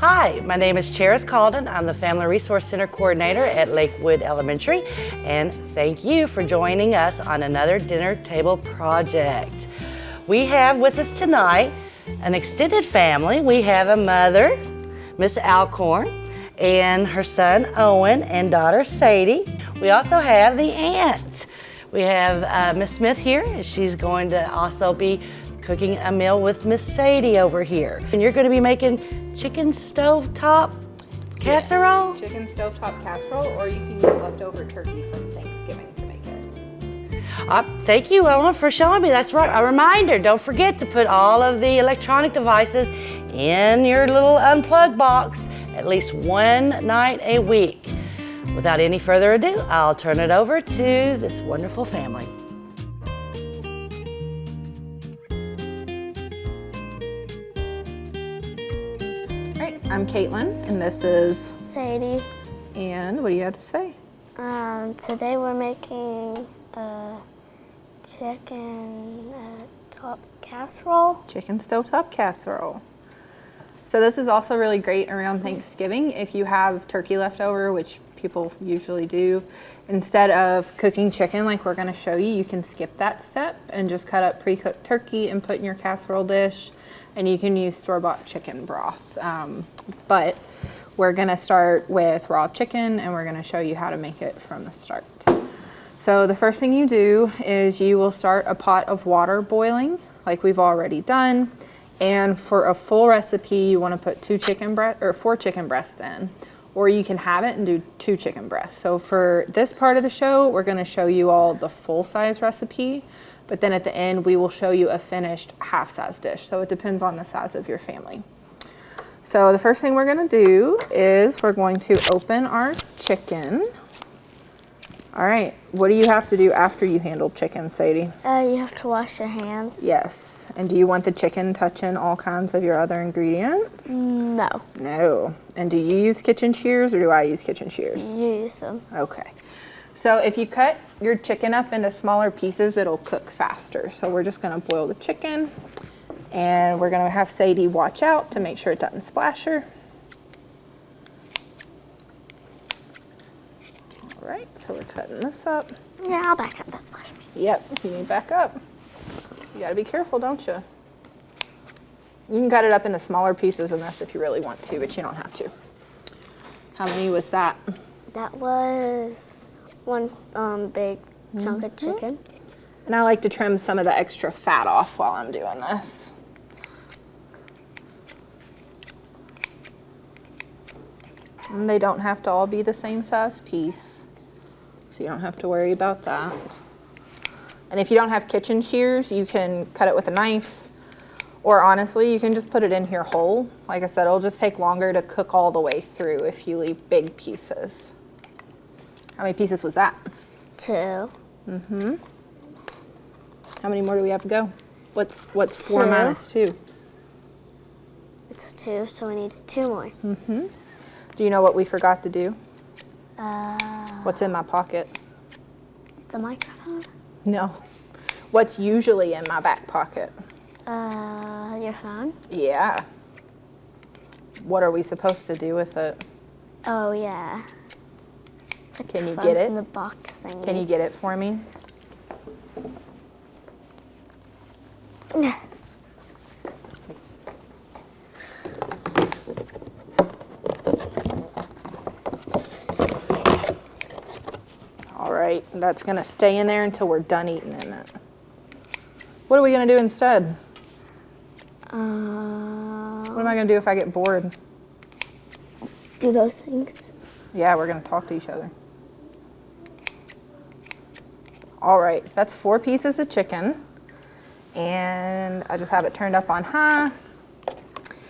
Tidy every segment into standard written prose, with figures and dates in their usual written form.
Hi, my name is Charis Calden. I'm the Family Resource Center Coordinator at Lakewood Elementary, and thank you for joining us on another dinner table project. We have with us tonight an extended family. We have a mother, Miss Alcorn, and her son Owen and daughter Sadie. We also have the aunt. We have Miss Smith here. She's going to also be cooking a meal with Miss Sadie over here. And you're going to be making chicken stovetop casserole? Yeah, chicken stovetop casserole, or you can use leftover turkey from Thanksgiving to make it. Thank you, Ellen, for showing me. That's right. A reminder, don't forget to put all of the electronic devices in your little unplugged box at least one night a week. Without any further ado, I'll turn it over to this wonderful family. I'm Caitlin, and this is Sadie. And what do you have to say? Today we're making a chicken top casserole. Chicken stovetop casserole. So this is also really great around Thanksgiving. If you have turkey left over, which people usually do, instead of cooking chicken like we're going to show you, you can skip that step and just cut up pre-cooked turkey and put in your casserole dish. And you can use store-bought chicken broth. But we're gonna start with raw chicken, and we're gonna show you how to make it from the start. So the first thing you do is you will start a pot of water boiling, like we've already done. And for a full recipe, you wanna put 4 chicken breasts in, or you can have it and do 2 chicken breasts. So for this part of the show, we're gonna show you all the full-size recipe. But then at the end, we will show you a finished half-size dish. So it depends on the size of your family. So the first thing we're gonna do is we're going to open our chicken. All right, what do you have to do after you handle chicken, Sadie? You have to wash your hands. Yes, and do you want the chicken touching all kinds of your other ingredients? No. No, and do you use kitchen shears or do I use kitchen shears? You use them. Okay. So if you cut your chicken up into smaller pieces, it'll cook faster. So we're just gonna boil the chicken, and we're gonna have Sadie watch out to make sure it doesn't splash her. All right, so we're cutting this up. Yeah, I'll back up. That's splash me. Yep, you need to back up. You gotta be careful, don't you? You can cut it up into smaller pieces than this if you really want to, but you don't have to. How many was that? That was one big chunk of chicken. And I like to trim some of the extra fat off while I'm doing this. And they don't have to all be the same size piece, so you don't have to worry about that. And if you don't have kitchen shears, you can cut it with a knife, or honestly, you can just put it in here whole. Like I said, it'll just take longer to cook all the way through if you leave big pieces. How many pieces was that? 2. Mm-hmm. How many more do we have to go? What's 4 2. minus 2? It's 2, so we need 2 more. Mm-hmm. Do you know what we forgot to do? What's in my pocket? The microphone? No. What's usually in my back pocket? Your phone? Yeah. What are we supposed to do with it? Oh, yeah. Put Can the you phones get it? in the box thingy. Can you get it for me? All right, that's gonna stay in there until we're done eating in it. What are we gonna do instead? What am I gonna do if I get bored? Do those things. Yeah, we're gonna talk to each other. All right, so that's 4 pieces of chicken. And I just have it turned up on high.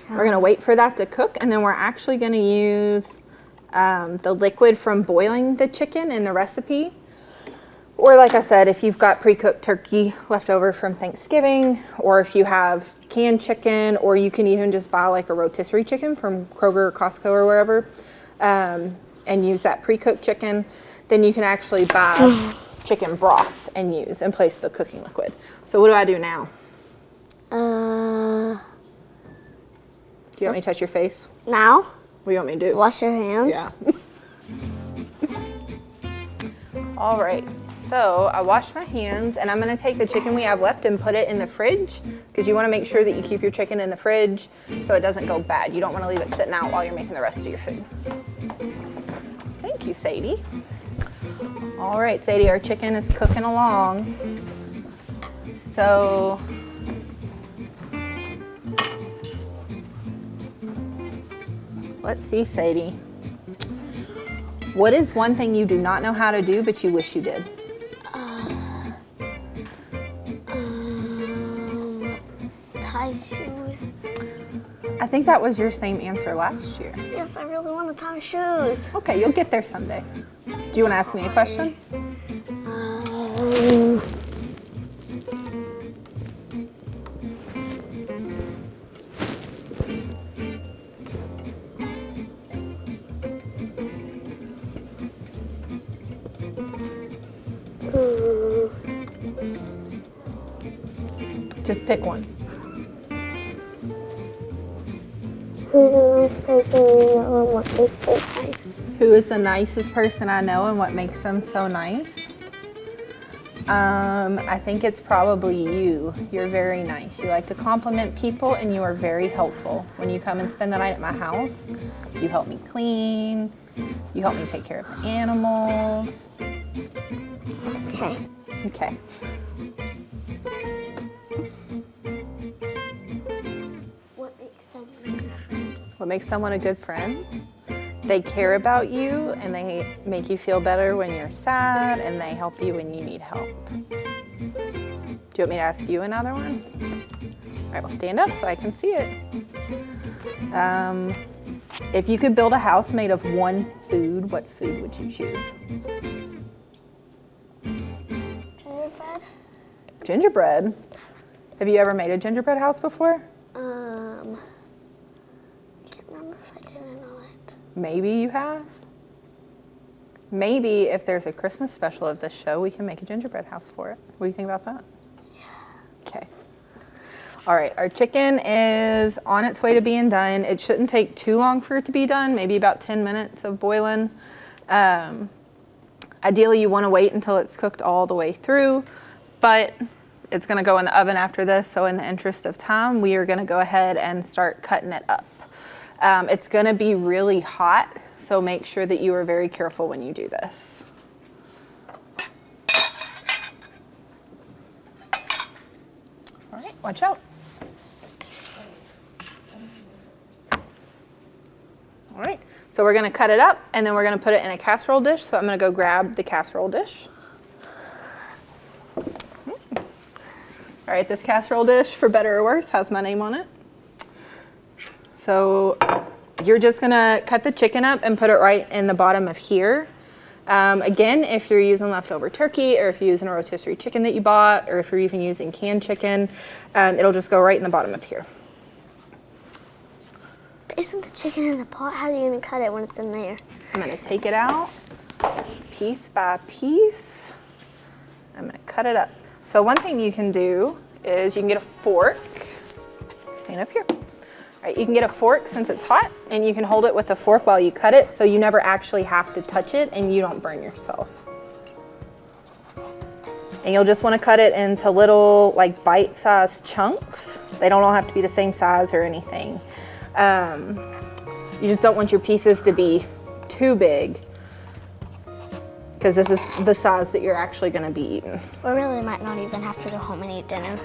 We're gonna wait for that to cook, and then we're actually gonna use the liquid from boiling the chicken in the recipe. Or like I said, if you've got pre-cooked turkey left over from Thanksgiving, or if you have canned chicken, or you can even just buy like a rotisserie chicken from Kroger or Costco or wherever, and use that pre-cooked chicken, then you can actually buy chicken broth and use in place of the cooking liquid. So what do I do now? Do you want me to touch your face? Now, What do you want me to do? wash your hands. Yeah. All right, so I washed my hands and I'm gonna take the chicken we have left and put it in the fridge because you wanna make sure that you keep your chicken in the fridge so it doesn't go bad. You don't wanna leave it sitting out while you're making the rest of your food. Thank you, Sadie. All right, Sadie, our chicken is cooking along. So, let's see, Sadie. What is one thing you do not know how to do, but you wish you did? Tie shoes. I think that was your same answer last year. Yes, I really want to tie shoes. Okay, you'll get there someday. Do you want to ask me a question? Just pick one. Who's the nice person you know and what makes them nice? Who is the nicest person I know and what makes them so nice? I think it's probably you. You're very nice. You like to compliment people and you are very helpful. When you come and spend the night at my house, you help me clean, you help me take care of the animals. Okay. Okay. What makes someone a good friend? What makes someone a good friend? They care about you and they make you feel better when you're sad and they help you when you need help. Do you want me to ask you another one? All right, well, stand up so I can see it. If you could build a house made of one food, what food would you choose? Gingerbread? Gingerbread. Have you ever made a gingerbread house before? Can't remember if I did or not. Maybe you have. Maybe if there's a Christmas special of this show, we can make a gingerbread house for it. What do you think about that? Yeah. Okay. All right, our chicken is on its way to being done. It shouldn't take too long for it to be done, maybe about 10 minutes of boiling. Ideally, you want to wait until it's cooked all the way through, but it's going to go in the oven after this, so in the interest of time, we are going to go ahead and start cutting it up. It's going to be really hot, so make sure that you are very careful when you do this. All right, watch out. All right, so we're going to cut it up, and then we're going to put it in a casserole dish, so I'm going to go grab the casserole dish. All right, this casserole dish, for better or worse, has my name on it. So you're just gonna cut the chicken up and put it right in the bottom of here. Again, if you're using leftover turkey or if you're using a rotisserie chicken that you bought or if you're even using canned chicken, it'll just go right in the bottom of here. But isn't the chicken in the pot? How are you gonna cut it when it's in there? I'm gonna take it out piece by piece. I'm gonna cut it up. So one thing you can do is you can get a fork. Stand up here. All right, you can get a fork since it's hot, and you can hold it with a fork while you cut it, so you never actually have to touch it and you don't burn yourself. And you'll just want to cut it into little, like, bite-sized chunks. They don't all have to be the same size or anything. You just don't want your pieces to be too big, because this is the size that you're actually going to be eating. We really might not even have to go home and eat dinner.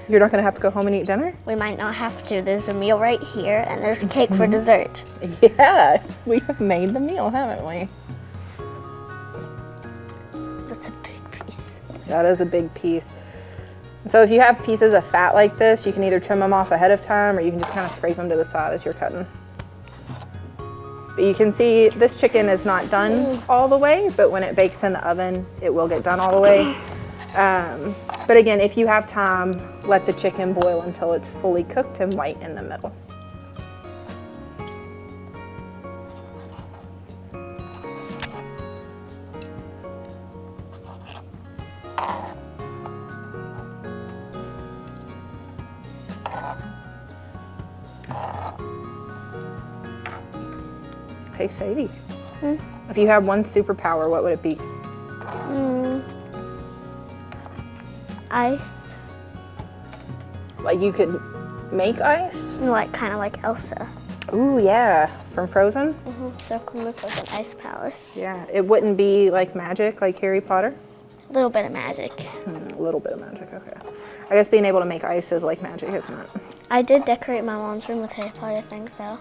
You're not going to have to go home and eat dinner? We might not have to. There's a meal right here, and there's a cake for dessert. Yeah, we have made the meal, haven't we? That's a big piece. That is a big piece. So if you have pieces of fat like this, you can either trim them off ahead of time or you can just kind of scrape them to the side as you're cutting. But you can see this chicken is not done all the way, but when it bakes in the oven, it will get done all the way. But again, if you have time, let the chicken boil until it's fully cooked and white in the middle. Okay, Sadie. If you had one superpower, what would it be? Ice. Like you could make ice? Like kind of like Elsa. Ooh, yeah. From Frozen? So come with like an ice palace. Yeah. It wouldn't be like magic, like Harry Potter? A little bit of magic. A little bit of magic, okay. I guess being able to make ice is like magic, isn't it? I did decorate my mom's room with Harry Potter things, so.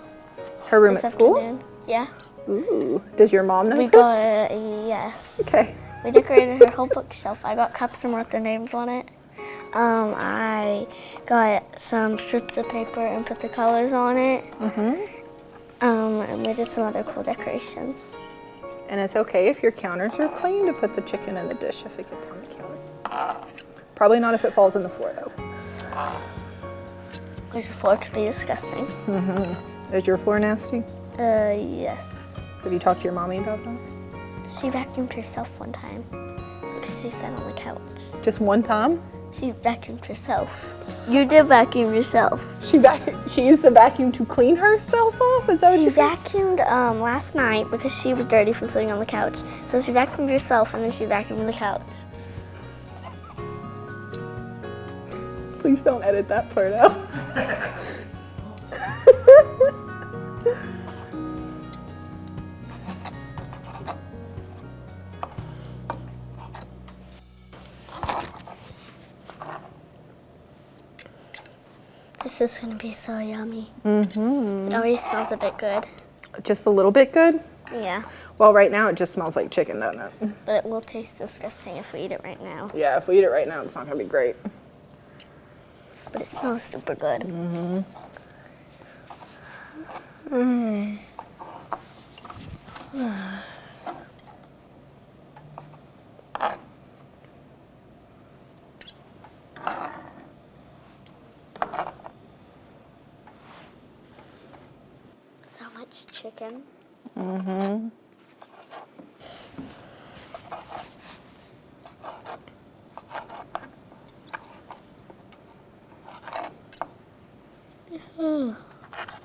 Her room This at school? afternoon. Yeah. Ooh. Does your mom know We this? got, yes. Okay. We decorated her whole bookshelf. I got cups and wrote their names on it. I got some strips of paper and put the colors on it. And we did some other cool decorations. And it's okay if your counters are clean to put the chicken in the dish if it gets on the counter. Probably not if it falls in the floor though. Like your floor could be disgusting. Is your floor nasty? Yes. Have you talked to your mommy about that? She vacuumed herself one time because she sat on the couch. Just one time? She vacuumed herself. You did vacuum yourself. She used the vacuum to clean herself off? Is that what She you said? vacuumed last night because she was dirty from sitting on the couch. So she vacuumed herself and then she vacuumed the couch. Please don't edit that part out. This is gonna be so yummy. It already smells a bit good. Just a little bit good? Yeah, Well, right now it just smells like chicken, doesn't it? but it will taste disgusting if we eat it right now. Yeah, if we eat it right now, it's not gonna be great. But it smells super good. So much chicken.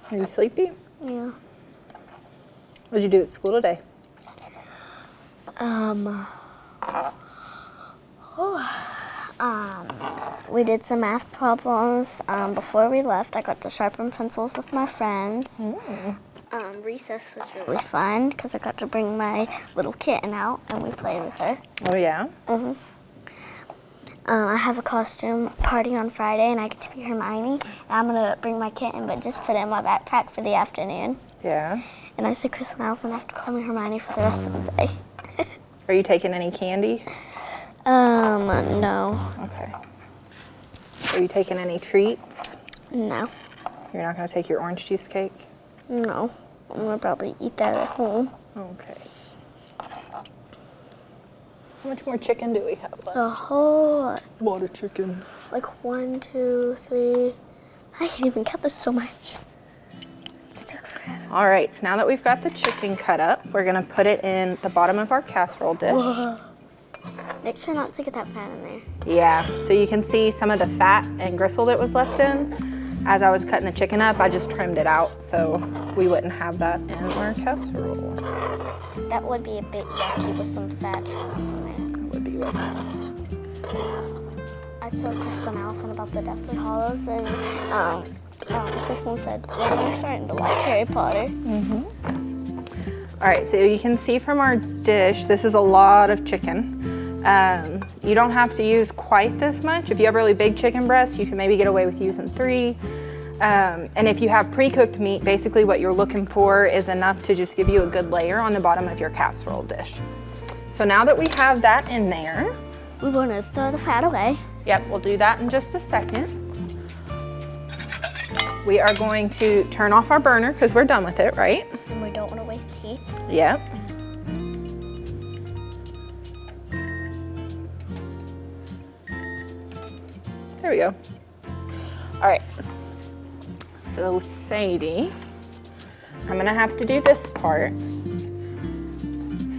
Are you sleepy? Yeah. What did you do at school today? We did some math problems. Before we left, I got to sharpen pencils with my friends. Recess was really fun because I got to bring my little kitten out and we played with her. Oh, yeah? I have a costume party on Friday and I get to be Hermione. And I'm going to bring my kitten but just put it in my backpack for the afternoon. Yeah. And I said Chris and Allison have to call me Hermione for the rest of the day. Are you taking any candy? No. Okay. Are you taking any treats? No. You're not gonna take your orange juice cake? No. I'm going to probably eat that at home. Okay. How much more chicken do we have left? A whole lot. A lot of chicken. Like 1, 2, 3. I can't even cut this so much. It's took forever. All right, so now that we've got the chicken cut up, we're gonna put it in the bottom of our casserole dish. Whoa. Make sure not to get that fat in there. Yeah, so you can see some of the fat and gristle that was left in. As I was cutting the chicken up, I just trimmed it out so we wouldn't have that in our casserole. That would be a bit yucky with some fat chunks in there. That would be right. I told Chris and Allison about the Deathly Hollows and Kristen said, well, they're starting to like Harry Potter. All right, so you can see from our dish, this is a lot of chicken. You don't have to use quite this much. If you have really big chicken breasts, you can maybe get away with using 3. And if you have pre-cooked meat, basically what you're looking for is enough to just give you a good layer on the bottom of your casserole dish. So now that we have that in there, We're going to throw the fat away. yep, we'll do that in just a second. We are going to turn off our burner because we're done with it, right? And we don't want to waste heat. Yep. There we go. All right. So Sadie, I'm gonna have to do this part.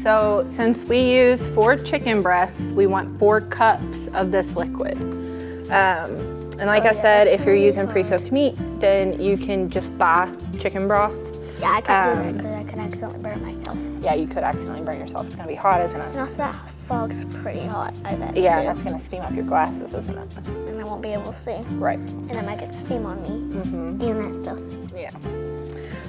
So since we use 4 chicken breasts, we want 4 cups of this liquid. And like I said, if you're using pre-cooked meat, then you can just buy chicken broth. Yeah, I couldn't do that because I couldn't could accidentally burn myself. Yeah, you could accidentally burn yourself. It's gonna be hot, isn't it? And also that fog's pretty hot, I bet. Yeah, too. that's gonna steam up your glasses, isn't it? And I won't be able to see. Right. And it might get steam on me. And that stuff. Yeah.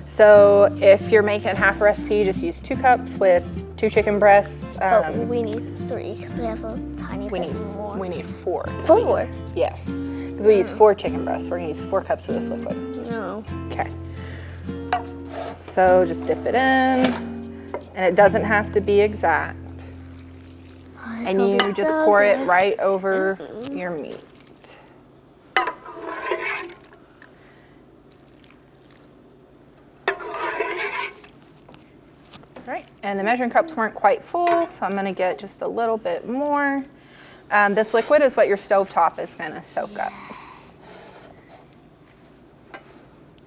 So if you're making half a recipe, just use 2 cups with 2 chicken breasts. But we need 3 because we have a tiny bit more. We need 4. 4? Yes, because we use 4 chicken breasts. We're gonna use 4 cups of this liquid. No. Okay. So just dip it in, and it doesn't have to be exact. Oh, And you just pour it right over your meat. Right, and the measuring cups weren't quite full, so I'm gonna get just a little bit more. This liquid is what your stovetop is gonna soak up.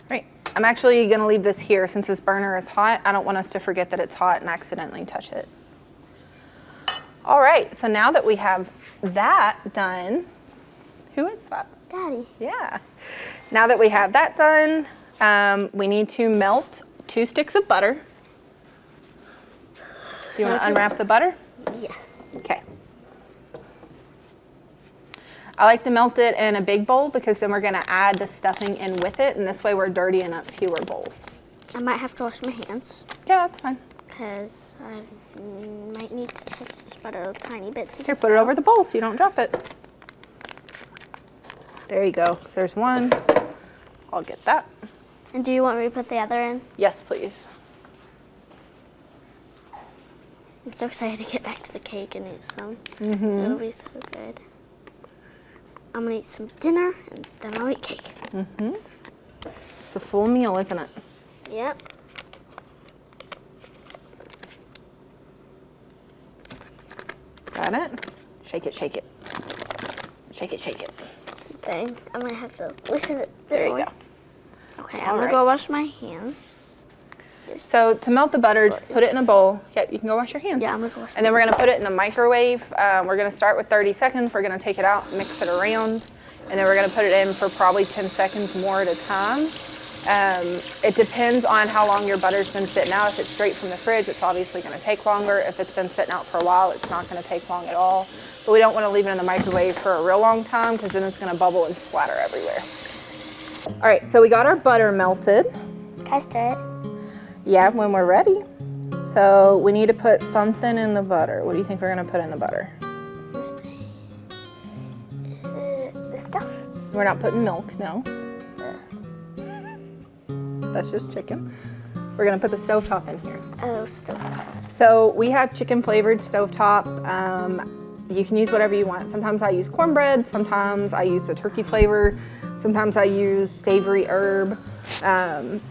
Right, I'm actually gonna leave this here since this burner is hot. I don't want us to forget that it's hot and accidentally touch it. All right, so now that we have that done, who is that? Daddy. Yeah. Now that we have that done, we need to melt 2 sticks of butter. Do you want to unwrap the butter? Yes. Okay. I like to melt it in a big bowl because then we're going to add the stuffing in with it, and this way we're dirtying up fewer bowls. I might have to wash my hands Yeah, that's fine. because I might need to touch this butter a tiny bit to Here, put it over the bowl so you don't drop it. There you go. So there's 1. I'll get that. And do you want me to put the other in? Yes, please. I'm so excited to get back to the cake and eat some. It'll be so good. I'm gonna eat some dinner and then I'll eat cake. It's a full meal, isn't it? Yep. Got it? Shake it, shake it. Shake it, shake it. Dang, I might have to listen to it. There you go. Okay, All I'm gonna right. go wash my hands. So to melt the butter, just put it in a bowl. Yep, you can go wash your hands. Yeah, I'm gonna go wash And then we're gonna put it in the microwave. We're gonna start with 30 seconds. We're gonna take it out, mix it around, and then we're gonna put it in for probably 10 seconds more at a time. It depends on how long your butter's been sitting out. If it's straight from the fridge, it's obviously gonna take longer. If it's been sitting out for a while, it's not gonna take long at all. But we don't wanna leave it in the microwave for a real long time because then it's gonna bubble and splatter everywhere. All right, so we got our butter melted. Can I stir it? Yeah, when we're ready. So we need to put something in the butter. What do you think we're gonna put in the butter? The stuff. We're not putting milk, no. That's just chicken. We're gonna put the stovetop in here. Oh, stovetop. So we have chicken flavored stovetop. You can use whatever you want. Sometimes I use cornbread, sometimes I use the turkey flavor, sometimes I use savory herb.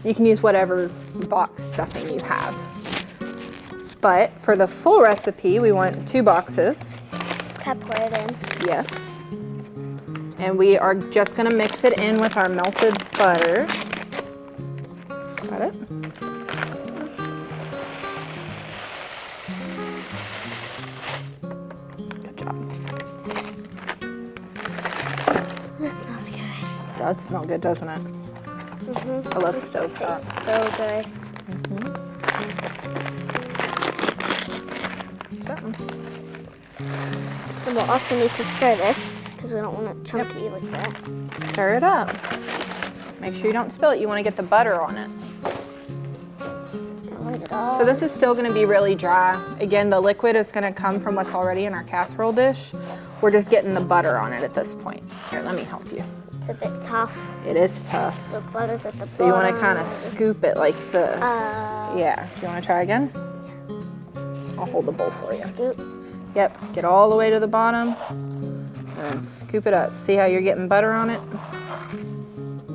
You can use whatever box stuffing you have. But for the full recipe, we want 2 boxes. Can I pour it in? Yes. And we are just gonna mix it in with our melted butter. Got it? Good job. This smells good. It does smell good, doesn't it? I love stovetop. Tastes so good. And we'll also need to stir this because we don't want it chunky like that. Stir it up. Make sure you don't spill it. You want to get the butter on it. Don't want it all. So this is still going to be really dry. Again, the liquid is going to come from what's already in our casserole dish. We're just getting the butter on it at this point. Here, let me help you. It's a bit tough. It is tough. The butter's at the bottom. So you want to kind of scoop it like this. Yeah. Do you want to try again? I'll hold the bowl for you. Scoop. Yep. Get all the way to the bottom and then scoop it up. See how you're getting butter on it?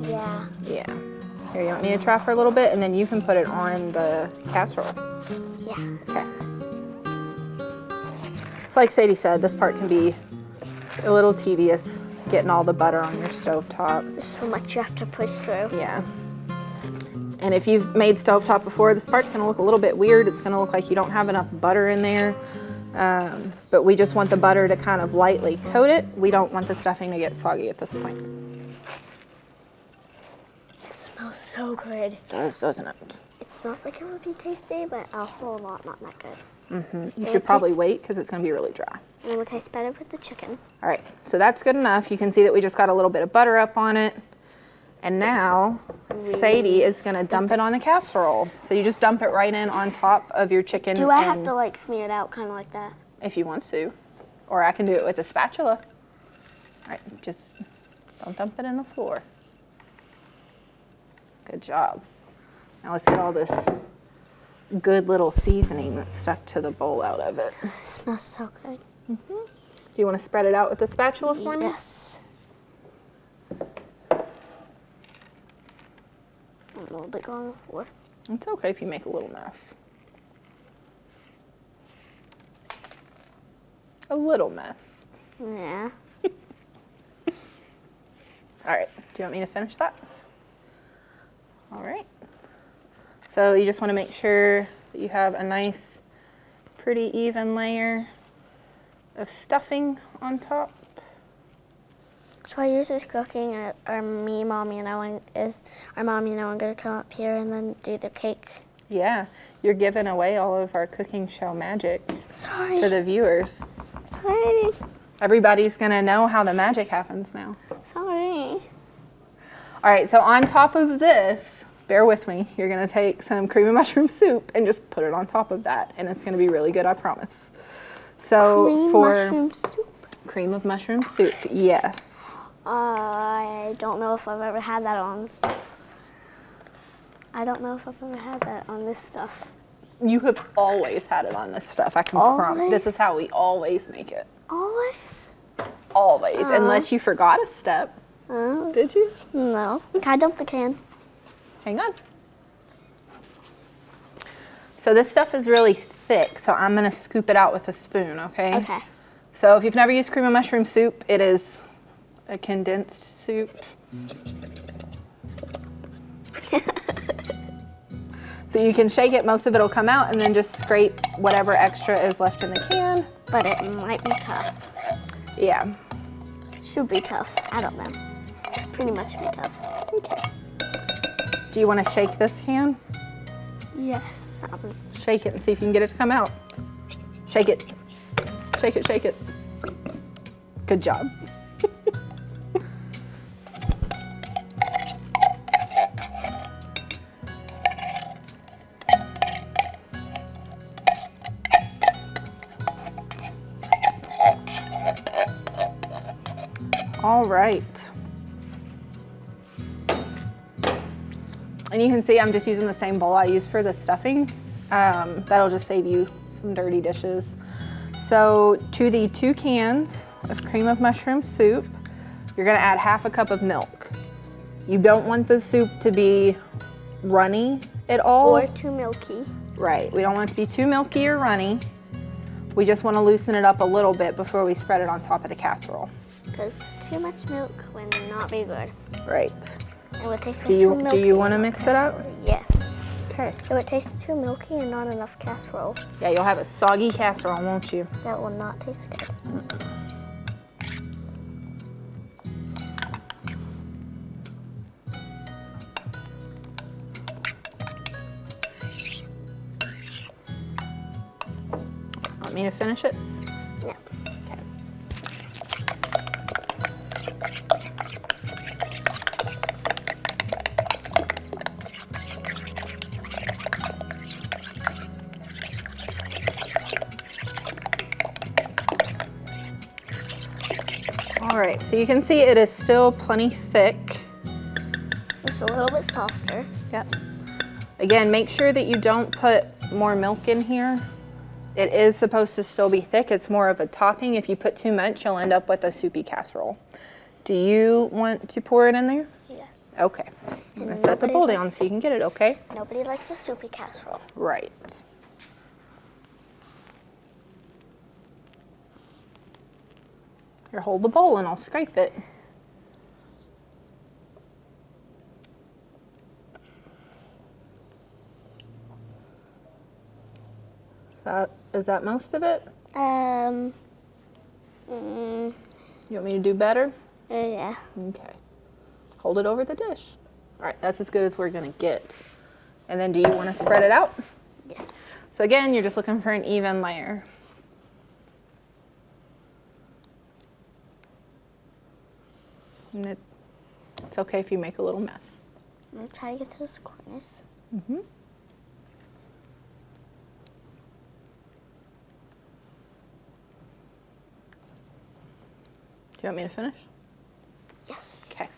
Yeah. Yeah. Here, you want me to try for a little bit and then you can put it on the casserole. Yeah. Okay. So like Sadie said, this part can be a little tedious, getting all the butter on your stovetop. There's so much you have to push through. Yeah. And if you've made stovetop before, this part's gonna look a little bit weird. It's gonna look like you don't have enough butter in there. But we just want the butter to kind of lightly coat it. We don't want the stuffing to get soggy at this point. It smells so good. It does, doesn't it? It It smells like it would be tasty, but a whole lot not that good. You should probably wait because it's going to be really dry. And it will taste better with the chicken. All right, so that's good enough. You can see that we just got a little bit of butter up on it. And now Sadie is going to dump it on the casserole. So you just dump it right in on top of your chicken. Do I have to like smear it out kind of like that? If you want to. Or I can do it with a spatula. All right, just don't dump it in the floor. Good job. Now let's get all this good little seasoning that's stuck to the bowl out of it. It smells so good. Do you want to spread it out with the spatula for me? Yes. A little bit on the floor. It's okay if you make a little mess. A little mess. Yeah. All right, do you want me to finish that? All right. So you just want to make sure that you have a nice, pretty even layer of stuffing on top. So I use this cooking, our mommy and Owen going to come up here and then do the cake. Yeah, you're giving away all of our cooking show magic Sorry. to the viewers. Sorry. Everybody's gonna know how the magic happens now. Sorry. All right, so on top of this, bear with me, you're gonna take some cream of mushroom soup and just put it on top of that, and it's gonna be really good, I promise. So Mushroom soup? Cream of mushroom soup, yes. I don't know if I've ever had that on stuff. I don't know if I've ever had that on this stuff. You have always had it on this stuff, I can promise. This is how we always make it. Always? Always, unless you forgot a step. Did you? No. Can I dump the can? Hang on. So this stuff is really thick, so I'm gonna scoop it out with a spoon, okay? Okay. So if you've never used cream of mushroom soup, it is a condensed soup. So you can shake it, most of it will come out, and then just scrape whatever extra is left in the can. But it might be tough. Yeah. Should be tough. I don't know. Pretty much be tough. Okay. Do you want to shake this can? Yes. Shake it and see if you can get it to come out. Shake it. Shake it, shake it. Good job. All right. And you can see I'm just using the same bowl I used for the stuffing. That'll just save you some dirty dishes. So to the 2 cans of cream of mushroom soup, you're gonna add half a cup of milk. You don't want the soup to be runny at all. Or too milky. Right, we don't want it to be too milky or runny. We just wanna loosen it up a little bit before we spread it on top of the casserole. Because too much milk would not be good. Right. It would taste Do too milky. you want to mix it up? Yes. Okay. It would taste too milky and not enough casserole. Yeah, you'll have a soggy casserole, won't you? That will not taste good. Want me to finish it? Yeah. Okay. All right, so you can see it is still plenty thick. Just a little bit softer. Yep. Again, make sure that you don't put more milk in here. It is supposed to still be thick. It's more of a topping. If you put too much, you'll end up with a soupy casserole. Do you want to pour it in there? Yes. Okay. I'm gonna set the bowl down so you can get it, okay? Nobody likes a soupy casserole. Right. Here, hold the bowl and I'll scrape it. Is that most of it? Mm, You want me to do better? yeah. Okay. Hold it over the dish. All right, that's as good as we're gonna get. And then do you want to spread it out? Yes. So again, you're just looking for an even layer. And it's okay if you make a little mess. I'm gonna try to get those corners. Mm-hmm. Do you want me to finish? Yes. Okay.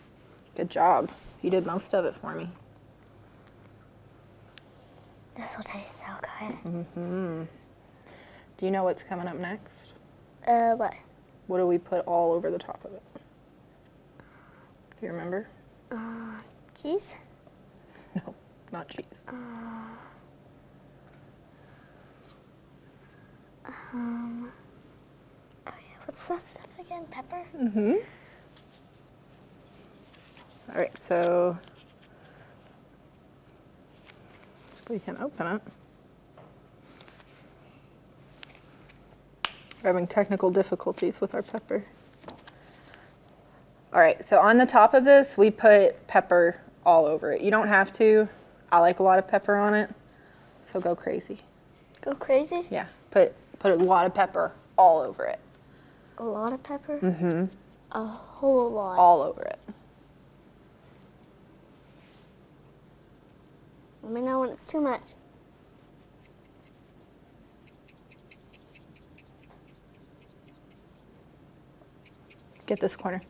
Good job. You did most of it for me. This will taste so good. Mm-hmm. Do you know what's coming up next? What? What do we put all over the top of it? Do you remember? Cheese? No, not cheese. Oh yeah, what's that stuff again? Pepper? Mm-hmm. All right, so we can open it. We're having technical difficulties with our pepper. All right, so on the top of this, we put pepper all over it. You don't have to. I like a lot of pepper on it, so go crazy. Go crazy? Yeah, put a lot of pepper all over it. A lot of pepper? Mm-hmm. A whole lot. All over it. Let me know when it's too much. Get this corner.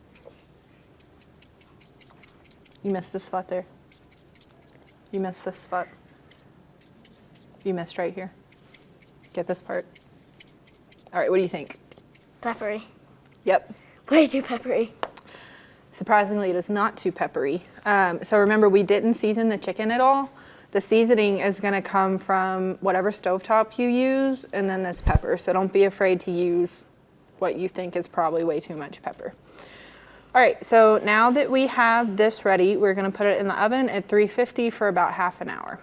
You missed a spot there. You missed this spot. You missed right here. Get this part. All right, what do you think? Peppery. Yep. Way too peppery. Surprisingly, it is not too peppery. So remember, we didn't season the chicken at all. The seasoning is going to come from whatever stovetop you use, and then this pepper. So don't be afraid to use what you think is probably way too much pepper. All right, so now that we have this ready, we're going to put it in the oven at 350 for about half an hour.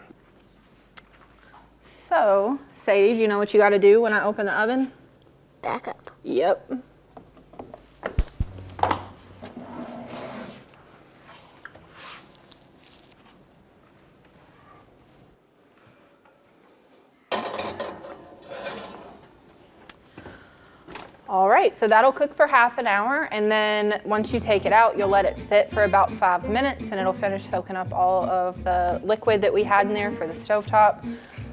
So, Sadie, do you know what you got to do when I open the oven? Back up. Yep. All right, so that'll cook for half an hour, and then once you take it out, you'll let it sit for about 5 minutes, and it'll finish soaking up all of the liquid that we had in there for the stovetop.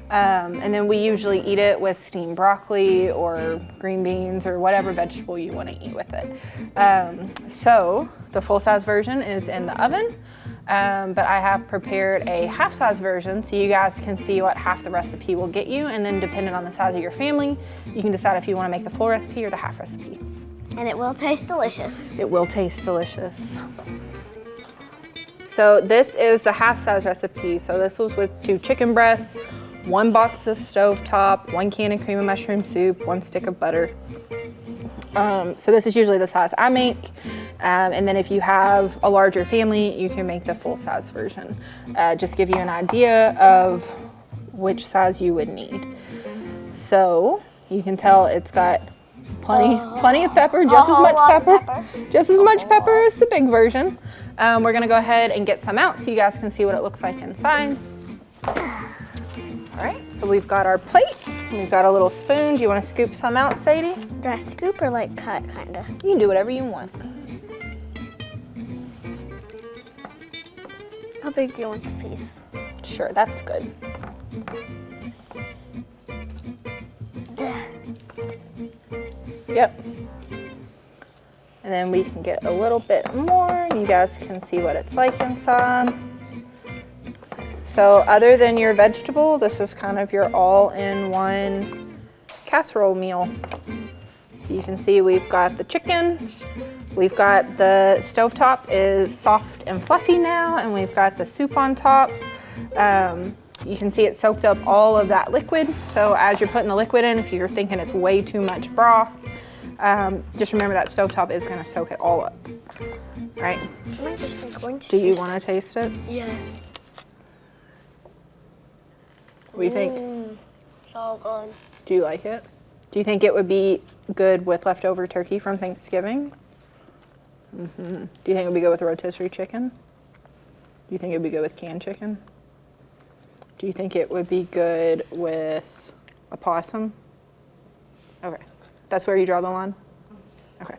And then we usually eat it with steamed broccoli or green beans or whatever vegetable you want to eat with it. So the full-size version is in the oven, but I have prepared a half-size version so you guys can see what half the recipe will get you, and then depending on the size of your family, you can decide if you want to make the full recipe or the half recipe. And it will taste delicious. It will taste delicious. So this is the half-size recipe. So this was with 2 chicken breasts, 1 box of stovetop, 1 can of cream of mushroom soup, 1 stick of butter. So this is usually the size I make. And then if you have a larger family, you can make the full-size version. Just give you an idea of which size you would need. So you can tell it's got plenty of pepper, just as much pepper, just as much pepper as the big version. We're gonna go ahead and get some out so you guys can see what it looks like inside. All right, so we've got our plate. We've got a little spoon. Do you want to scoop some out, Sadie? Do I scoop or like cut, kinda? You can do whatever you want. How big do you want the piece? Sure, that's good. Yep. And then we can get a little bit more. You guys can see what it's like inside. So other than your vegetable, this is kind of your all-in-one casserole meal. You can see we've got the chicken, we've got the stovetop is soft and fluffy now, and we've got the soup on top. You can see it soaked up all of that liquid. So as you're putting the liquid in, if you're thinking it's way too much broth, just remember that stovetop is gonna soak it all up. All right? I might just drink orange Do you juice. wanna taste it? Yes. What do you think? So good. Do you like it? Do you think it would be good with leftover turkey from Thanksgiving? Mm-hmm. Do you think it would be good with rotisserie chicken? Do you think it would be good with canned chicken? Do you think it would be good with a possum? Okay, that's where you draw the line? Okay.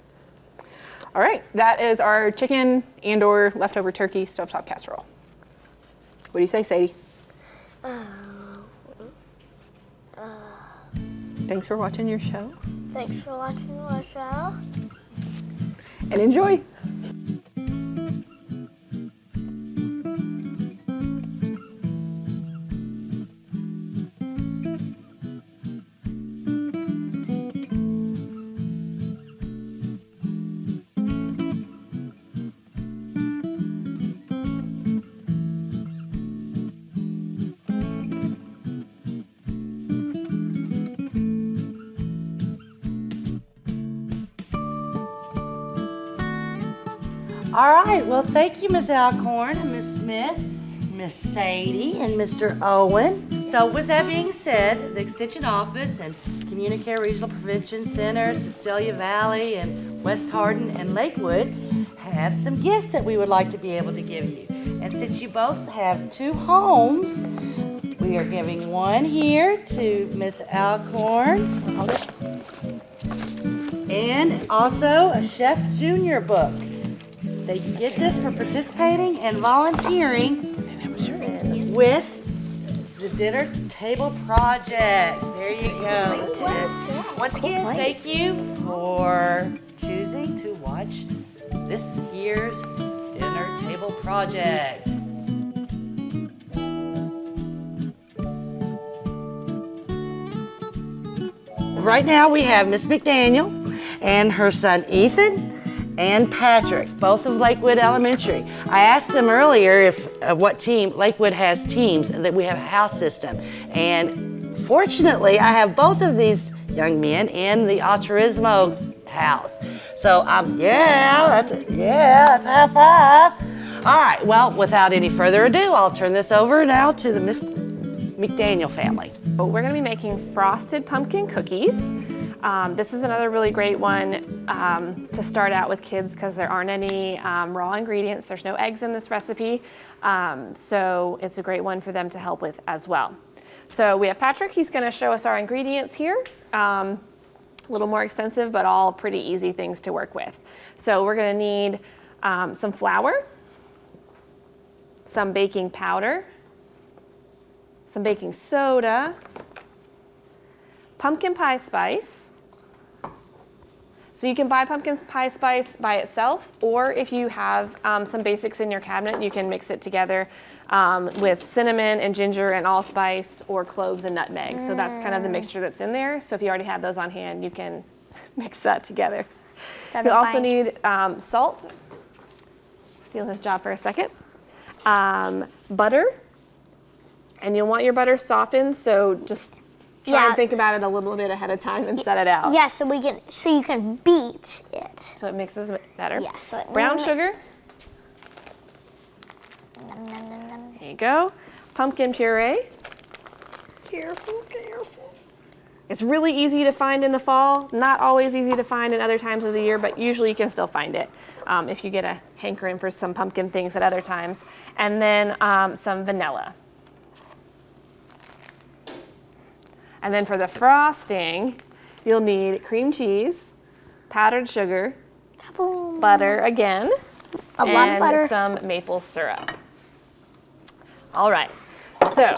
All right, that is our chicken and or leftover turkey stovetop casserole. What do you say, Sadie? Thanks for watching your show. Thanks for watching our show. And enjoy. All right, well, thank you, Ms. Alcorn and Ms. Smith, Miss Sadie, and Mr. Owen. So with that being said, the Extension Office and Communicare Regional Prevention Center, Cecilia Valley, and West Hardin and Lakewood have some gifts that we would like to be able to give you. And since you both have 2 homes, we are giving one here to Miss Alcorn. Hold it. And also a Chef Junior book. They get this for participating and volunteering with the Dinner Table Project. There you go. Once again, thank you for choosing to watch this year's Dinner Table Project. Right now we have Miss McDaniel and her son Ethan and Patrick, both of Lakewood Elementary. I asked them earlier if what team, Lakewood has teams, and that we have a house system. And fortunately, I have both of these young men in the Altruismo house. So that's a high five. All right, well, without any further ado, I'll turn this over now to the Miss McDaniel family. We're gonna be making frosted pumpkin cookies. This is another really great one to start out with kids because there aren't any raw ingredients. There's no eggs in this recipe, so it's a great one for them to help with as well. So we have Patrick. He's going to show us our ingredients here. A little more extensive, but all pretty easy things to work with. So we're going to need some flour, some baking powder, some baking soda, pumpkin pie spice. So you can buy pumpkin pie spice by itself, or if you have some basics in your cabinet, you can mix it together with cinnamon and ginger and allspice, or cloves and nutmeg. So that's kind of the mixture that's in there. So if you already have those on hand, you can mix that together. You'll also need salt. Stealing his job for a second. Butter, and you'll want your butter softened. So just try and think about it a little bit ahead of time and set it out. Yeah, so you can beat it. So it mixes better. Yeah, so it brown sugar. Nom, nom, nom, nom. There you go. Pumpkin puree. Careful, careful. It's really easy to find in the fall. Not always easy to find in other times of the year, but usually you can still find it if you get a hankering for some pumpkin things at other times. And then some vanilla. And then for the frosting, you'll need cream cheese, powdered sugar, Kaboom. butter again, A lot of butter. and some maple syrup. All right, so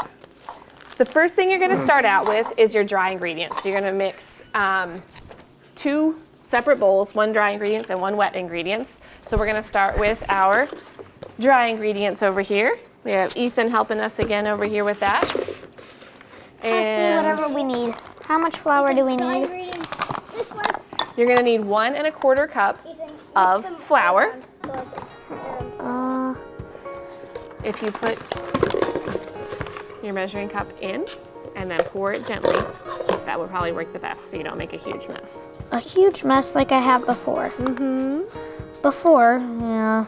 the first thing you're gonna start out with is your dry ingredients. So you're gonna mix 2 separate bowls, 1 dry ingredients and 1 wet ingredients. So we're gonna start with our dry ingredients over here. We have Ethan helping us again over here with that. Pass me whatever we need. How much flour do we need? This one. You're gonna need 1 1/4 cup of flour. If you put your measuring cup in and then pour it gently, that would probably work the best so you don't make a huge mess. A huge mess like I have before. Before, yeah.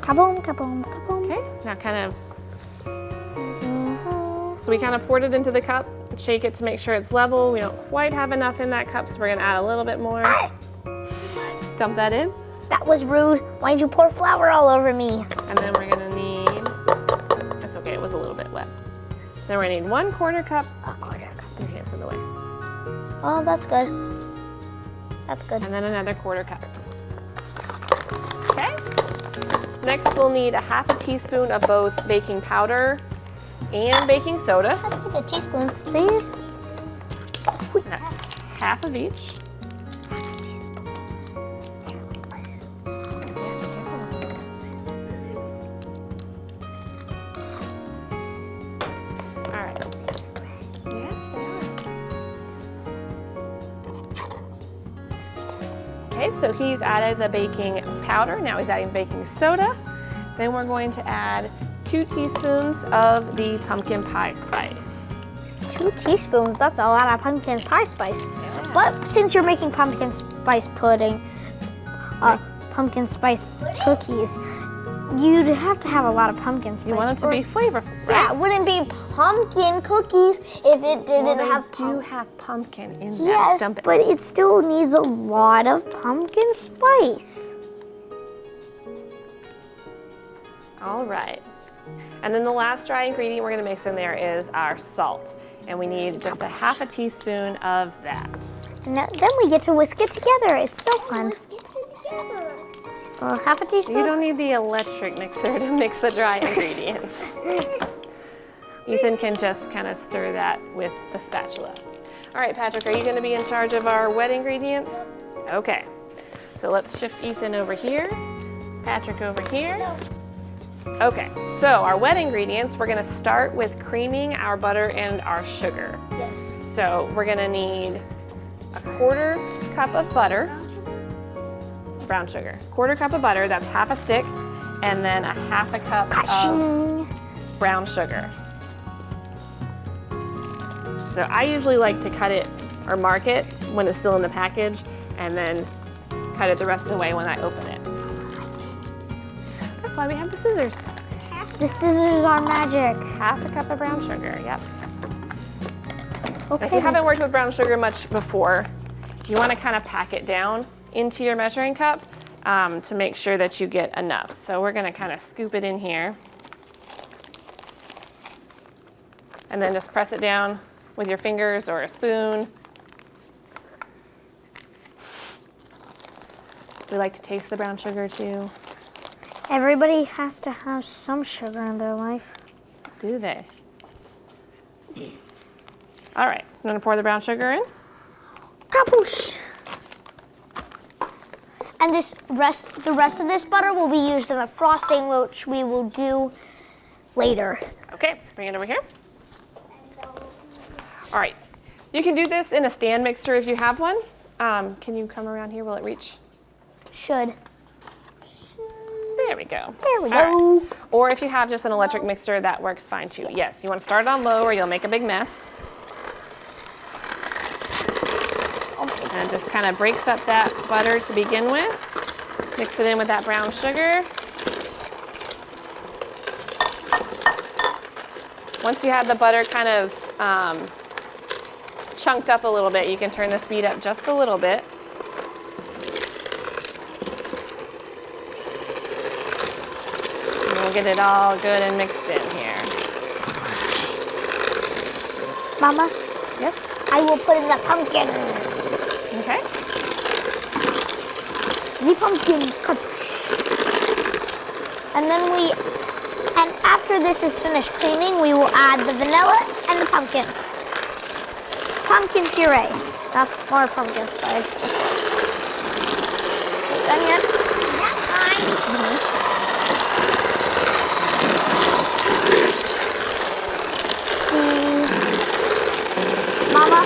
Kaboom, kaboom, kaboom. Okay, now kind of, so we kind of poured it into the cup, shake it to make sure it's level. We don't quite have enough in that cup, so we're gonna add a little bit more. Dump that in. That was rude. Why'd you pour flour all over me? And then we're gonna need, that's okay. okay, it was a little bit wet. Then we're gonna need 1/4 cup. A 1/4 cup. Your hands in the way. Oh, that's good. That's good. And then another 1/4 cup. Okay. Next, we'll need a 1/2 teaspoon of both baking powder and baking soda. Let's put the teaspoons, please. That's 1/2 of each. All right. Yes, they are. Okay, so he's added the baking powder. Now he's adding baking soda. Then we're going to add 2 teaspoons of the pumpkin pie spice. 2 teaspoons, that's a lot of pumpkin pie spice. But since you're making pumpkin spice pudding, pumpkin spice cookies, you'd have to have a lot of pumpkin spice. You want them to be flavorful, Yeah, right? it wouldn't be pumpkin cookies if it didn't Well, they have do have pumpkin in them. Yes, Dump it. but it still needs a lot of pumpkin spice. All right. And then the last dry ingredient we're gonna mix in there is our salt. And we need just a 1/2 teaspoon of that. And then we get to whisk it together. It's so fun. 1/2 teaspoon? You don't need the electric mixer to mix the dry ingredients. Ethan can just kind of stir that with the spatula. All right, Patrick, are you gonna be in charge of our wet ingredients? Okay, so let's shift Ethan over here, Patrick over here. Okay, so our wet ingredients, we're gonna start with creaming our butter and our sugar. Yes. So we're gonna need a 1/4 cup of butter, brown sugar. 1/4 cup of butter, that's 1/2 stick, and then a 1/2 cup of Ka-ching. brown sugar. So I usually like to cut it or mark it when it's still in the package, and then cut it the rest of the way when I open it. That's why we have the scissors. The scissors are magic. 1/2 cup of brown sugar, yep. Okay. If you haven't worked with brown sugar much before, you want to kind of pack it down into your measuring cup to make sure that you get enough. So we're going to kind of scoop it in here. And then just press it down with your fingers or a spoon. We like to taste the brown sugar too. Everybody has to have some sugar in their life. Do they? All right, I'm going to pour the brown sugar in. Kapoosh. And the rest of this butter will be used in the frosting, which we will do later. Okay, bring it over here. All right, you can do this in a stand mixer if you have one. Can you come around here? Will it reach? Should. There we go. There we All go. right. Or if you have just an electric mixer, that works fine too. Yes, you want to start it on low or you'll make a big mess. And it just kind of breaks up that butter to begin with. Mix it in with that brown sugar. Once you have the butter kind of chunked up a little bit, you can turn the speed up just a little bit. And we'll get it all good and mixed in here. Mama, Yes? I will put in the pumpkin. Okay. The pumpkin kapoosh. And after this is finished creaming, we will add the vanilla and the pumpkin. Pumpkin puree, not more pumpkin spice. Done yet? That's fine. See, Mama.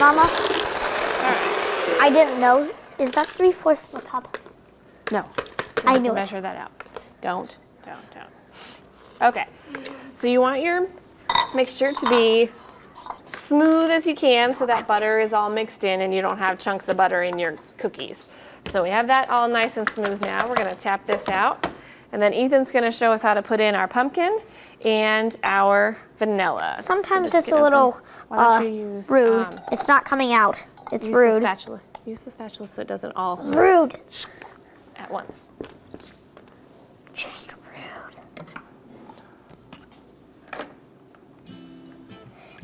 Mama, I didn't know. Is that 3/4 of a cup? No. I You knew have to it. measure that out. Don't. Okay. So you want your mixture to be smooth as you can so that butter is all mixed in and you don't have chunks of butter in your cookies. So we have that all nice and smooth now. We're gonna tap this out. And then Ethan's gonna show us how to put in our pumpkin and our vanilla. Sometimes it's a little Why don't you use, rude. It's not coming out. It's use rude. the spatula. Use the spatula so it doesn't all Rude. at once. Just rude.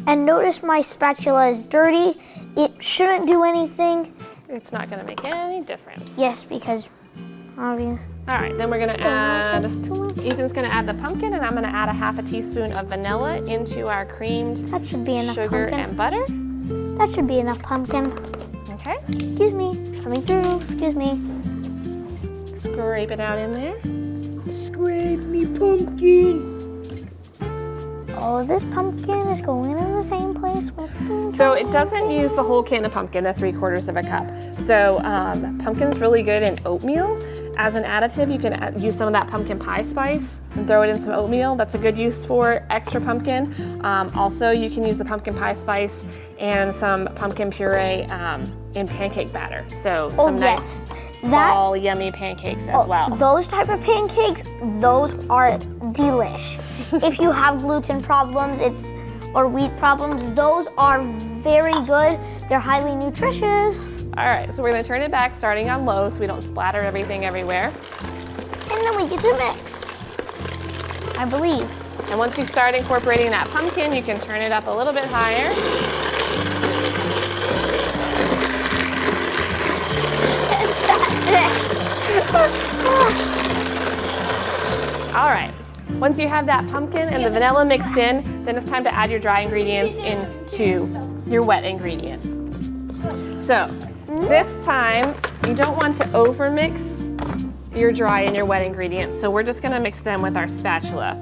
And notice my spatula is dirty. It shouldn't do anything. It's not gonna make any difference. Yes, because obvious. All right, then we're gonna add, Ethan's gonna add the pumpkin and I'm gonna add a half a teaspoon of vanilla into our creamed That should be enough sugar pumpkin. and butter. That should be enough pumpkin. Okay, Excuse me. Coming through. Excuse me. scrape it out in there. Scrape me pumpkin. Oh, this pumpkin is going in the same place with the So it doesn't use the whole can of pumpkin, the 3/4 of a cup. So pumpkin's really good in oatmeal. As an additive, you can use some of that pumpkin pie spice and throw it in some oatmeal. That's a good use for extra pumpkin. Also, you can use the pumpkin pie spice and some pumpkin puree in pancake batter. So some nice fall yummy pancakes as well. Those type of pancakes, those are delish. If you have gluten problems, or wheat problems, those are very good. They're highly nutritious. All right, so we're gonna turn it back starting on low so we don't splatter everything everywhere. And then we get to mix, I believe. And once you start incorporating that pumpkin, you can turn it up a little bit higher. All right, once you have that pumpkin and the vanilla mixed in, then it's time to add your dry ingredients into your wet ingredients. So this time, you don't want to over mix your dry and your wet ingredients, so we're just gonna mix them with our spatula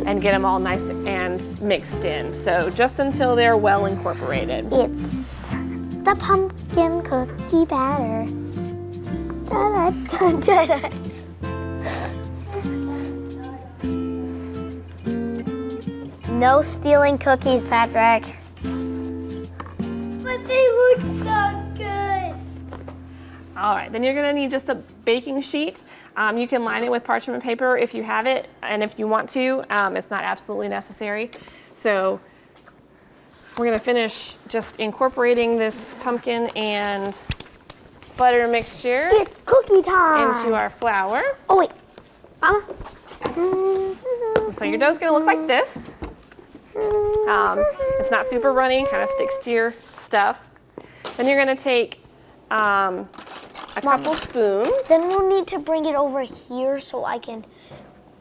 and get them all nice and mixed in. So just until they're well incorporated. It's the pumpkin cookie batter. Da, da, da, da, da. No stealing cookies, Patrick. But they look so good. All right, then you're gonna need just a baking sheet. You can line it with parchment paper if you have it, and if you want to, it's not absolutely necessary. So we're gonna finish just incorporating this pumpkin and butter mixture It's cookie time. into our flour. Oh wait, Mama. So your dough's gonna look like this. It's not super runny, kind of sticks to your stuff. Then you're gonna take a couple spoons. Then we'll need to bring it over here so I can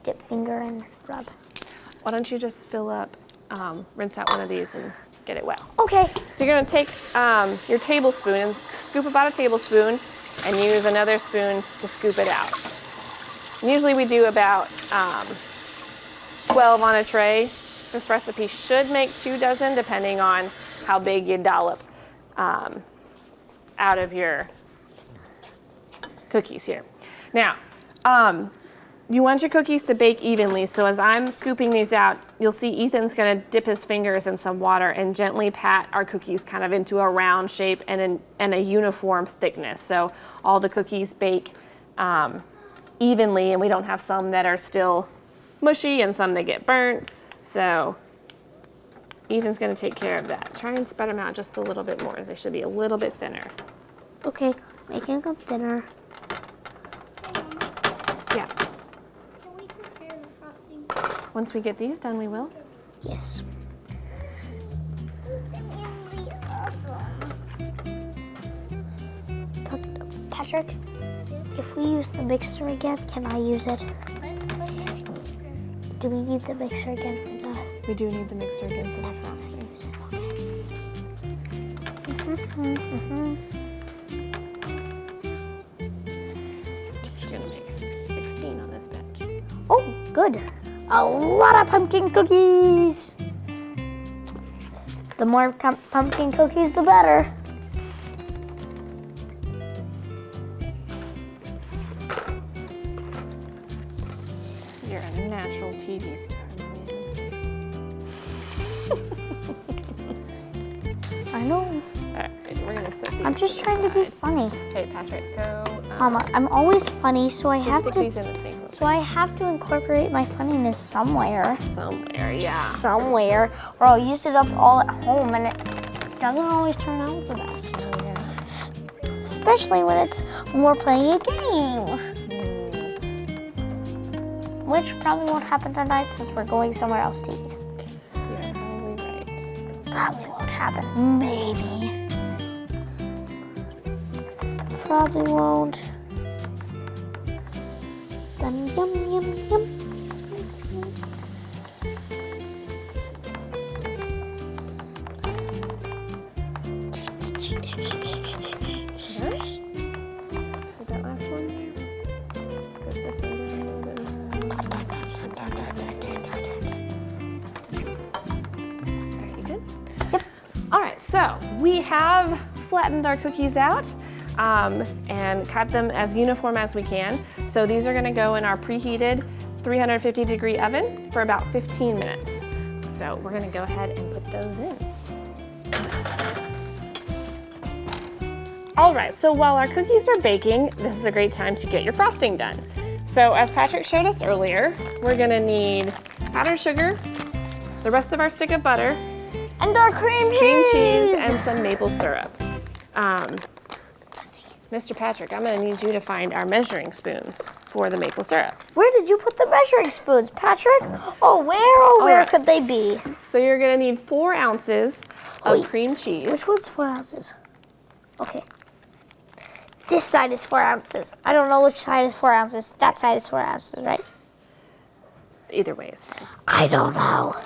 dip finger and rub. Why don't you just fill up, rinse out one of these and get it wet. Okay. So you're gonna take your tablespoon and scoop about a tablespoon and use another spoon to scoop it out. And usually we do about 12 on a tray. This recipe should make 2 dozen depending on how big you dollop out of your cookies here. Now, you want your cookies to bake evenly, so as I'm scooping these out, you'll see Ethan's gonna dip his fingers in some water and gently pat our cookies kind of into a round shape and a uniform thickness. So all the cookies bake evenly and we don't have some that are still mushy and some that get burnt. So Ethan's gonna take care of that. Try and spread them out just a little bit more. They should be a little bit thinner. Okay, making them thinner. Yeah. Can we prepare the frosting? Once we get these done, we will. Yes. Patrick, if we use the mixer again, can I use it? Do we need the mixer again for that? We do need the mixer again for the frosting. She's gonna make 16 on this batch. Oh, good. A lot of pumpkin cookies. The more pumpkin cookies, the better. You're a natural TV star, man. I'm just trying to be funny. Okay, Patrick, go. Mama, I'm always funny, so I have Stick to. these in the same So I have to incorporate my funniness somewhere. somewhere. Yeah. Somewhere, or I'll use it up all at home, and it doesn't always turn out the best. Especially when we're playing a game. Which probably won't happen tonight since we're going somewhere else to eat. You're probably right. Probably won't happen. Maybe. Probably won't. Then yum, yum, yum. Is that last one there? Let's push this one down a little bit more. Are you good? Yep. All right, so we have flattened our cookies out and cut them as uniform as we can. So these are gonna go in our preheated 350-degree oven for about 15 minutes. So we're gonna go ahead and put those in. All right, so while our cookies are baking, this is a great time to get your frosting done. So as Patrick showed us earlier, we're gonna need powdered sugar, the rest of our stick of butter, And our cream cheese, and some maple syrup. Mr. Patrick, I'm gonna need you to find our measuring spoons for the maple syrup. Where did you put the measuring spoons, Patrick? Oh, where right. could they be? So you're gonna need 4 ounces of Wait. cream cheese. Which one's 4 ounces? Okay. This side is 4 ounces. I don't know which side is 4 ounces. That side is 4 ounces, right? Either way is fine. I don't know.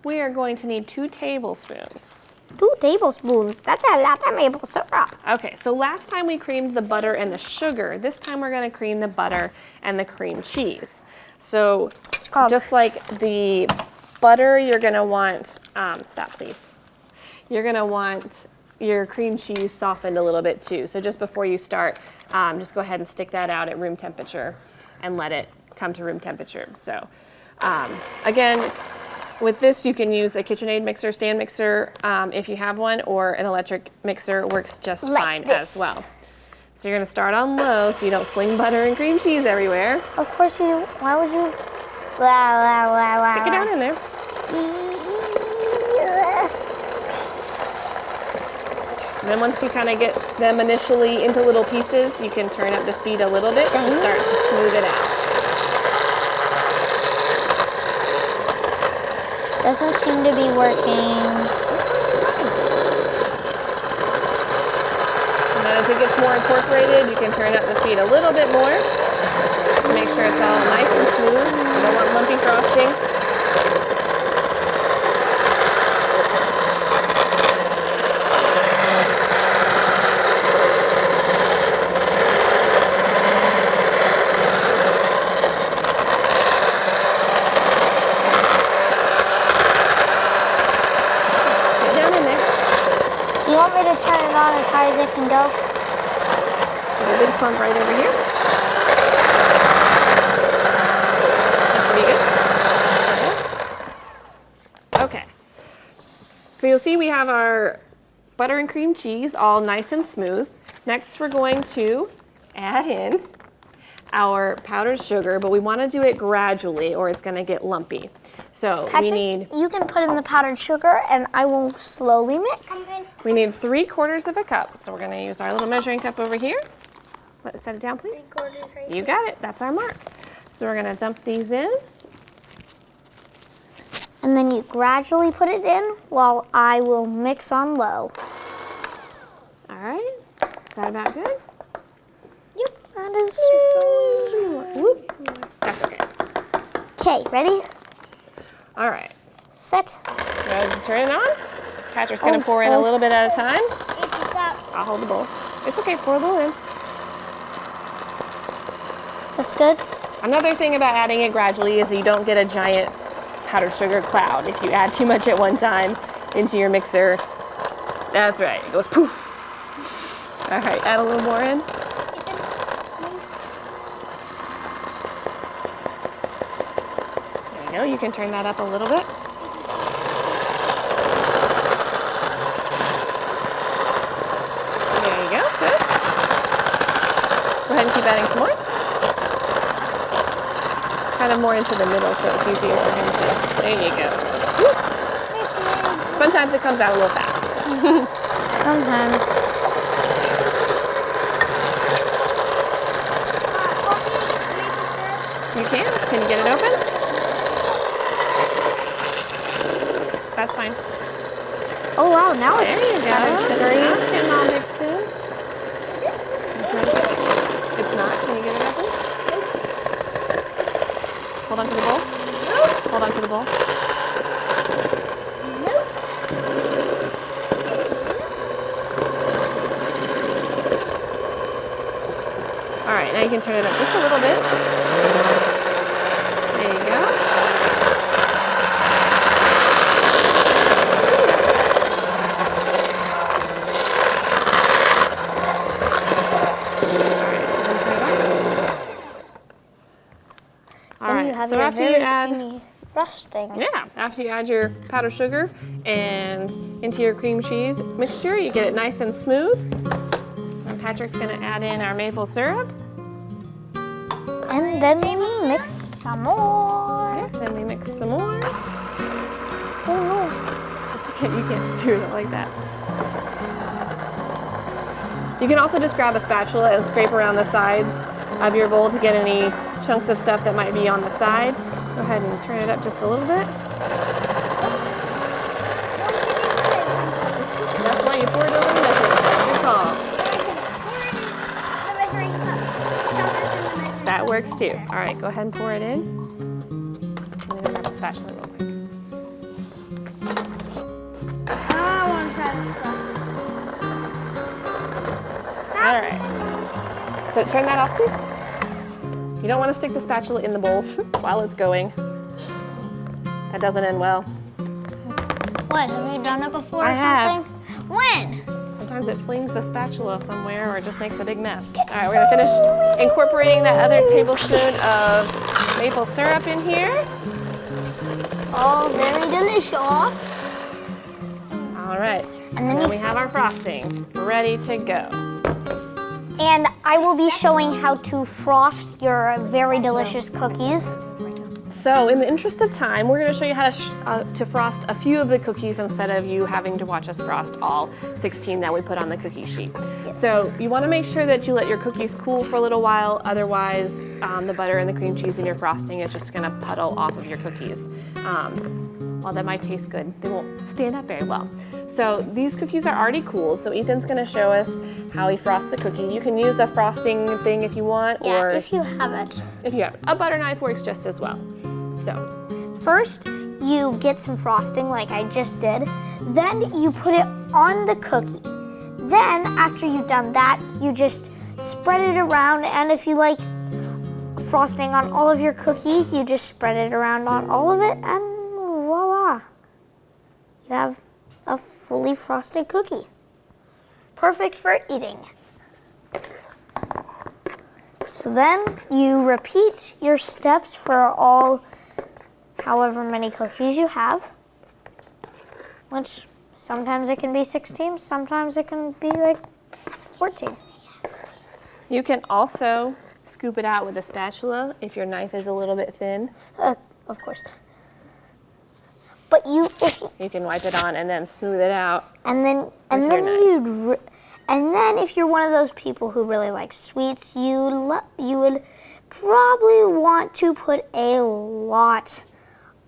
We are going to need 2 tablespoons. 2 tablespoons. That's a lot of maple syrup. Okay, so last time we creamed the butter and the sugar. This time we're gonna cream the butter and the cream cheese. So called- just like the butter, you're gonna want, stop please. You're gonna want your cream cheese softened a little bit too. So just before you start, just go ahead and stick that out at room temperature and let it come to room temperature. So again, with this, you can use a KitchenAid mixer, stand mixer, if you have one, or an electric mixer works just Like fine this. as well. So you're gonna start on low so you don't fling butter and cream cheese everywhere. Of course you. Why would you? La. Stick it down in there. And then once you kind of get them initially into little pieces, you can turn up the speed a little bit and start to smooth it out. Doesn't seem to be working. And then as it gets more incorporated, you can turn up the speed a little bit more to make sure it's all nice and smooth. You don't want lumpy frosting. Get down in there. Do you want me to turn it on as high as it can go? There's a big pump right over here. That's pretty good. Okay. So you'll see we have our butter and cream cheese all nice and smooth. Next, we're going to add in our powdered sugar, but we want to do it gradually or it's going to get lumpy. So Patrick, we need you can put in the powdered sugar, and I will slowly mix. 3/4 of a cup. So we're going to use our little measuring cup over here. Let's set it down, please. You got it. That's our mark. So we're going to dump these in. And then you gradually put it in while I will mix on low. All right. Is that about good? Yep, that is. Whoop. That's okay. Okay, ready? All right. Set. Ready to turn it on? Patrick's going to pour in a little bit at a time. I'll hold the bowl. It's okay. Pour a little in. That's good. Another thing about adding it gradually is you don't get a giant powdered sugar cloud. If you add too much at one time into your mixer, that's right. It goes poof. All right. Add a little more in. There you go. You can turn that up a little bit. keep adding some more. Kind of more into the middle so it's easier for him to, there you go. Woo. Sometimes it comes out a little faster. Sometimes. You can? Can you get it open? That's fine. Oh wow, now it's There you go. kind of sugary. Now it's getting all mixed in. It's not. Can you get it open? Hold on to the bowl. Hold on to the bowl. All right, now you can turn it up just a little bit. There you go. All right, so after you add, Frosting. yeah, after you add your powdered sugar and into your cream cheese mixture, you get it nice and smooth. And Patrick's gonna add in our maple syrup. And then we mix some more. Okay, then we mix some more. Oh no. It's okay, you can't do it like that. You can also just grab a spatula and scrape around the sides of your bowl to get any chunks of stuff that might be on the side. Go ahead and turn it up just a little bit. That's why you pour it over the measuring cup. Good call. That works too. All right, go ahead and pour it in. I'm gonna grab a spatula real quick. I want to try this. All right. So turn that off, please. You don't want to stick the spatula in the bowl while it's going. That doesn't end well. What, have you done it before I or have. something? When? Sometimes it flings the spatula somewhere or it just makes a big mess. All right, we're gonna finish incorporating that other tablespoon of maple syrup in here. Oh, very delicious. All right, And and then then you, we have our frosting ready to go. and I will be showing how to frost your very delicious cookies. So in the interest of time, we're gonna show you how to frost a few of the cookies instead of you having to watch us frost all 16 that we put on the cookie sheet. Yes. So you wanna make sure that you let your cookies cool for a little while, otherwise the butter and the cream cheese in your frosting is just gonna puddle off of your cookies. While that might taste good, they won't stand up very well. So these cookies are already cool, so Ethan's gonna show us how he frosts the cookie. You can use a frosting thing if you want, Yeah, or if you have it. if you have a butter knife works just as well. So, First, you get some frosting like I just did. Then you put it on the cookie. Then, after you've done that, you just spread it around. And if you like frosting on all of your cookie, you just spread it around on all of it, and voila. You have a fully frosted cookie. Perfect for eating. So then you repeat your steps for all however many cookies you have, which sometimes it can be 16, sometimes it can be like 14. you can also scoop it out with a spatula if your knife is a little bit thin. Of course. But You can wipe it on and then smooth it out. and then if you're one of those people who really like sweets, you would probably want to put a lot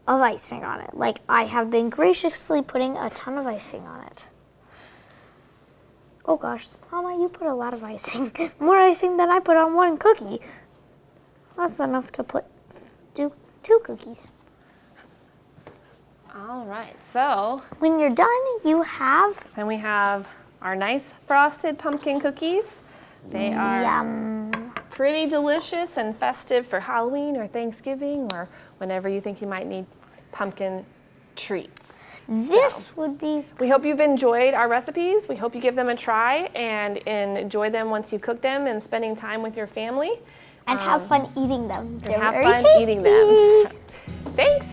of icing on it. Like I have been graciously putting a ton of icing on it. Oh gosh, Mama, you put a lot of icing. More icing than I put on one cookie. That's enough to do 2 cookies. All right, so When you're done, you have then we have our nice frosted pumpkin cookies. They are yum. pretty delicious and festive for Halloween or Thanksgiving or whenever you think you might need pumpkin treats. This would be We hope you've enjoyed our recipes. We hope you give them a try and enjoy them once you cook them and spending time with your family. and have fun eating them. And have fun eating them. Thanks.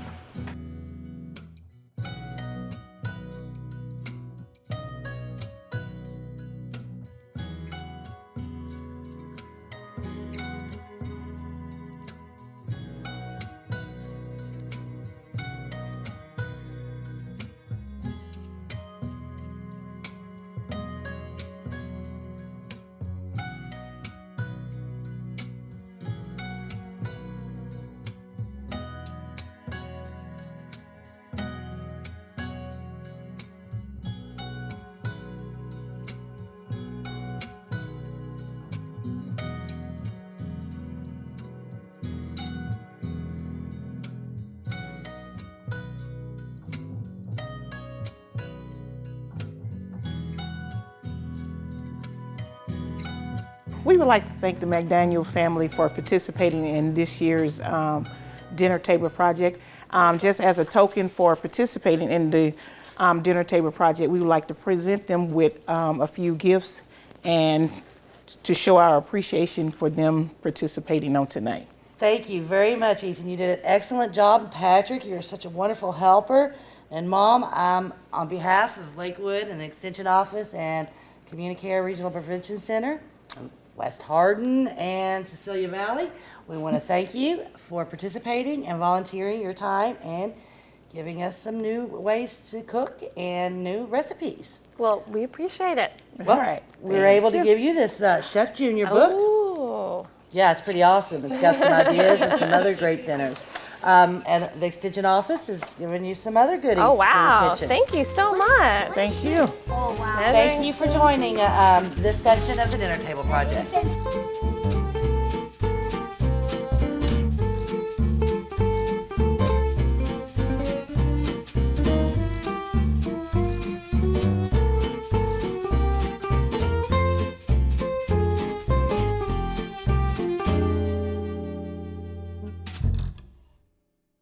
We would like to thank the McDaniel family for participating in this year's dinner table project. Just as a token for participating in the dinner table project, we would like to present them with a few gifts and to show our appreciation for them participating on tonight. Thank you very much, Ethan. You did an excellent job. Patrick, you're such a wonderful helper. And Mom, on behalf of Lakewood and the Extension Office and Communicare Regional Prevention Center, West Hardin and Cecilia Valley, we want to thank you for participating and volunteering your time and giving us some new ways to cook and new recipes. Well, we appreciate it. Well, All right. we were able to give you this Chef Junior book. Ooh. Yeah, it's pretty awesome. It's got some ideas and some other great dinners. And the Extension Office has given you some other goodies Oh, wow. for the kitchen. Thank you so much. Thank you. Oh, wow. Thank you for joining this section of the Dinner Table Project.